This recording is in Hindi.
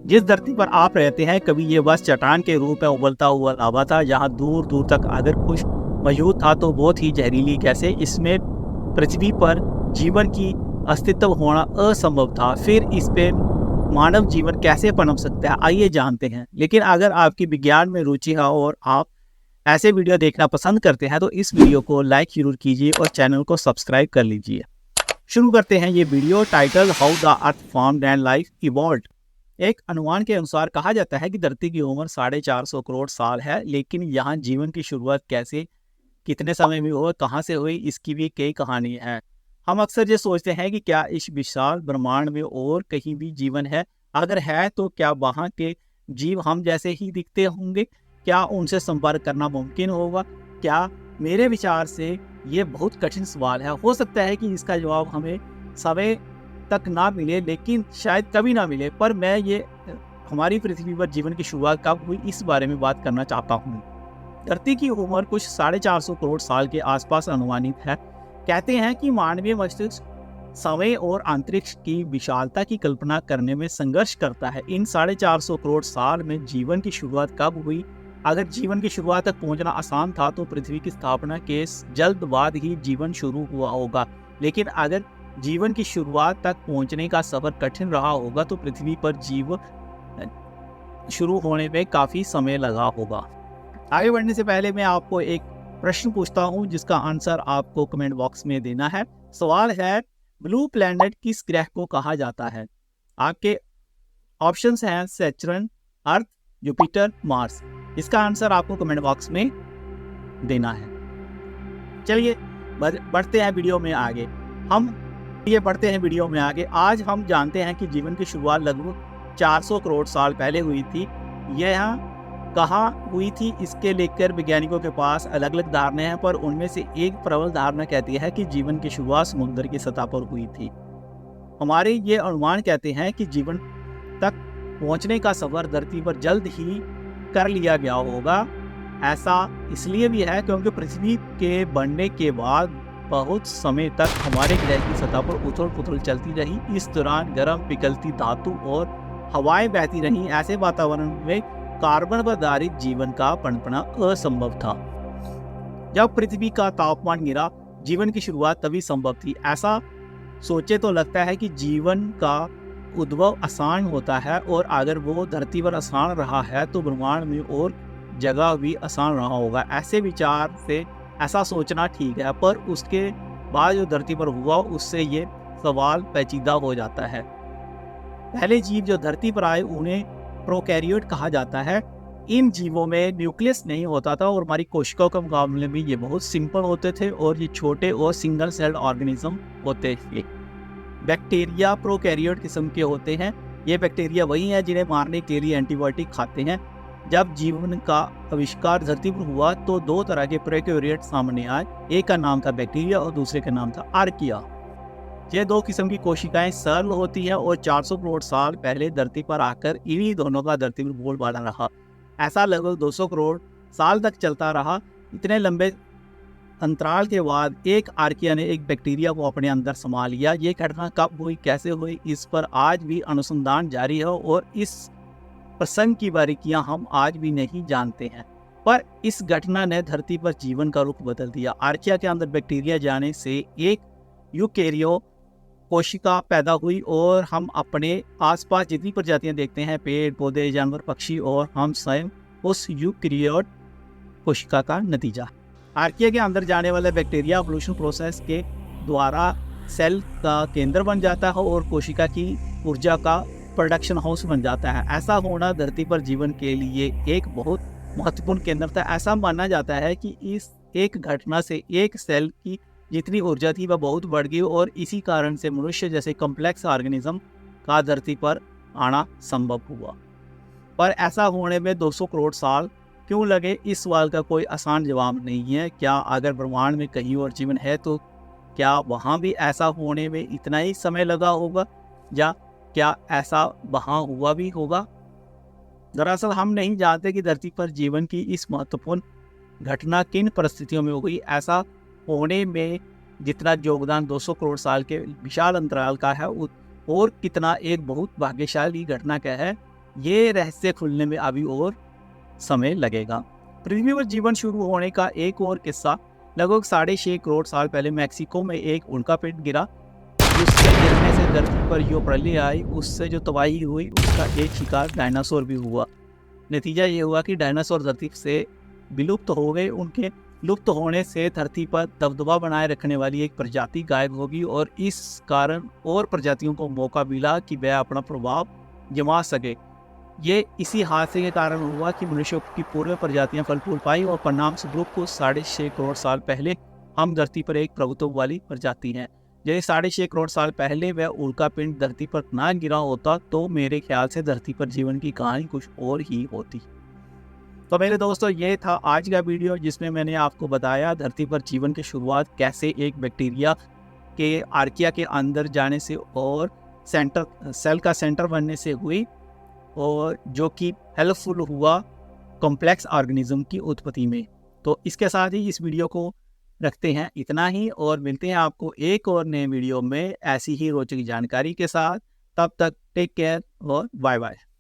जिस धरती पर आप रहते हैं, कभी ये बस चट्टान के रूप में उबलता हुआ लावा था, जहाँ दूर दूर तक अगर कुछ मौजूद था तो बहुत ही जहरीली गैसें। इसमें पृथ्वी पर जीवन की अस्तित्व होना असंभव था। फिर इस पे मानव जीवन कैसे पनप सकता है, आइए जानते हैं। लेकिन अगर आपकी विज्ञान में रुचि है और आप ऐसे वीडियो देखना पसंद करते हैं तो इस वीडियो को लाइक जरूर कीजिए और चैनल को सब्सक्राइब कर लीजिए। शुरू करते हैं ये video. Title, how the earth formed and life evolved. एक अनुमान के अनुसार कहा जाता है कि धरती की उम्र 450 करोड़ साल है, लेकिन यहाँ जीवन की शुरुआत कैसे, कितने समय में हुई, कहाँ से हुई, इसकी भी कई कहानी है। हम अक्सर ये सोचते हैं कि क्या इस विशाल ब्रह्मांड में और कहीं भी जीवन है? अगर है तो क्या वहाँ के जीव हम जैसे ही दिखते होंगे? क्या उनसे संपर्क करना मुमकिन होगा? क्या? मेरे विचार से ये बहुत कठिन सवाल है। हो सकता है कि इसका जवाब हमें समय तक ना मिले, लेकिन शायद कभी ना मिले। पर मैं ये हमारी पृथ्वी पर जीवन की शुरुआत कब हुई, इस बारे में बात करना चाहता हूँ। धरती की उम्र कुछ 450 करोड़ साल के आसपास अनुमानित है। कहते हैं कि मानवीय मस्तिष्क समय और अंतरिक्ष की विशालता की कल्पना करने में संघर्ष करता है। इन 450 करोड़ साल में जीवन की शुरुआत कब हुई? अगर जीवन की शुरुआत तक पहुंचना आसान था तो पृथ्वी की स्थापना के जल्द बाद ही जीवन शुरू हुआ होगा। लेकिन अगर जीवन की शुरुआत तक पहुंचने का सफर कठिन रहा होगा तो पृथ्वी पर जीवन शुरू होने में काफी समय लगा होगा। आगे बढ़ने से पहले मैं आपको एक प्रश्न पूछता हूं, जिसका आंसर आपको कमेंट बॉक्स में देना है। सवाल है, ब्लू प्लैनेट किस ग्रह को कहा जाता है? आपके ऑप्शंस हैं सैटर्न, अर्थ, जुपिटर, मार्स। इसका आंसर आपको कमेंट बॉक्स में देना है। चलिए बढ़ते हैं वीडियो में आगे। आज हम जानते हैं कि जीवन की शुरुआत लगभग 400 करोड़ साल पहले हुई थी। यह कहाँ हुई थी, इसके लेकर वैज्ञानिकों के पास अलग अलग धारणाएं हैं, पर उनमें से एक प्रबल धारणा कहती है कि जीवन की शुरुआत समुद्र की सतह पर हुई थी। हमारे ये अनुमान कहते हैं कि जीवन तक पहुंचने का सफर धरती पर जल्द ही कर लिया गया होगा। ऐसा इसलिए भी है क्योंकि पृथ्वी के बनने के बाद बहुत समय तक हमारे ग्रह की सतह पर उथल पुथल चलती रही। इस दौरान गर्म पिघलती धातु और हवाएं बहती रहीं। ऐसे वातावरण में कार्बन पर आधारित जीवन का पनपना असंभव था। जब पृथ्वी का तापमान गिरा, जीवन की शुरुआत तभी संभव थी। ऐसा सोचे तो लगता है कि जीवन का उद्भव आसान होता है, और अगर वो धरती पर आसान रहा है तो ब्रह्मांड में और जगह भी आसान रहा होगा। ऐसे विचार से ऐसा सोचना ठीक है, पर उसके बाद जो धरती पर हुआ उससे ये सवाल पेचीदा हो जाता है। पहले जीव जो धरती पर आए उन्हें प्रोकैरियोट कहा जाता है। इन जीवों में न्यूक्लियस नहीं होता था और हमारी कोशिकाओं के मुकाबले में ये बहुत सिंपल होते थे और ये छोटे और सिंगल सेल्ड ऑर्गेनिज्म होते थे। बैक्टीरिया प्रोकैरियोट किस्म के होते हैं। ये बैक्टीरिया वही हैं जिन्हें मारने के लिए एंटीबायोटिक खाते हैं। जब जीवन का आविष्कार धरती पर हुआ तो दो तरह के प्रोकैरियोट सामने आए। एक का नाम था बैक्टीरिया और दूसरे का नाम था आर्किया। ये दो किस्म की कोशिकाएं सरल होती हैं और 400 करोड़ साल पहले धरती पर आकर इन्हीं दोनों का धरती पर बोलबाला रहा। ऐसा लगभग 200 करोड़ साल तक चलता रहा। इतने लंबे अंतराल के बाद एक आर्किया ने एक बैक्टीरिया को अपने अंदर समा लिया। ये घटना कब हुई, कैसे हुई, इस पर आज भी अनुसंधान जारी है और इस प्रसंग की बारीकियां हम आज भी नहीं जानते हैं। पर इस घटना ने धरती पर जीवन का रुख बदल दिया। आर्किया के अंदर बैक्टीरिया जाने से एक यूकेरियो कोशिका पैदा हुई और हम अपने आसपास जितनी प्रजातियां देखते हैं, पेड़ पौधे, जानवर, पक्षी, और हम स्वयं उस यूकेरियोट कोशिका का नतीजा। आर्किया के अंदर जाने वाला बैक्टीरिया एवोल्यूशन प्रोसेस के द्वारा सेल का केंद्र बन जाता है और कोशिका की ऊर्जा का प्रोडक्शन हाउस बन जाता है। ऐसा होना धरती पर जीवन के लिए एक बहुत महत्वपूर्ण केंद्र था। ऐसा माना जाता है कि इस एक घटना से एक सेल की जितनी ऊर्जा थी वह बहुत बढ़ गई और इसी कारण से मनुष्य जैसे कॉम्प्लेक्स ऑर्गेनिज्म का धरती पर आना संभव हुआ। पर ऐसा होने में 200 करोड़ साल क्यों लगे, इस सवाल का कोई आसान जवाब नहीं है। क्या अगर ब्रह्मांड में कहीं और जीवन है तो क्या वहाँ भी ऐसा होने में इतना ही समय लगा होगा, या क्या ऐसा वहाँ हुआ भी होगा? दरअसल हम नहीं जानते कि धरती पर जीवन की इस महत्वपूर्ण घटना किन परिस्थितियों में हो गई। ऐसा होने में जितना योगदान 200 करोड़ साल के विशाल अंतराल का है और कितना एक बहुत भाग्यशाली घटना का है। ये रहस्य खुलने में अभी और समय लगेगा। पृथ्वी पर जीवन शुरू होने का एक और किस्सा, लगभग 6.5 करोड़ साल पहले मैक्सिको में एक उल्कापिंड गिरा। उसके गिरने से धरती पर जो प्रलय आई, उससे जो तबाही हुई, उसका एक शिकार डायनासोर भी हुआ। नतीजा ये हुआ कि डायनासोर धरती से विलुप्त हो गए। उनके लुप्त होने से धरती पर दबदबा बनाए रखने वाली एक प्रजाति गायब होगी और इस कारण और प्रजातियों को मौका मिला कि वह अपना प्रभाव जमा सके। ये इसी हादसे के कारण हुआ कि मनुष्यों की पूर्व प्रजातियां फल फूल पाई और परिणाम स्वरूप कुछ 6.5 करोड़ साल पहले हम धरती पर एक प्रभुत्व वाली प्रजाति हैं। यदि 6.5 करोड़ साल पहले वह उल्कापिंड धरती पर ना गिरा होता तो मेरे ख्याल से धरती पर जीवन की कहानी कुछ और ही होती। तो मेरे दोस्तों, ये था आज का वीडियो जिसमें मैंने आपको बताया धरती पर जीवन की शुरुआत कैसे एक बैक्टीरिया के आर्किया के अंदर जाने से और सेल का सेंटर बनने से हुई, और जो कि हेल्पफुल हुआ कॉम्प्लेक्स ऑर्गेनिज्म की उत्पत्ति में। तो इसके साथ ही इस वीडियो को रखते हैं इतना ही, और मिलते हैं आपको एक और नए वीडियो में ऐसी ही रोचक जानकारी के साथ। तब तक टेक केयर और बाय बाय।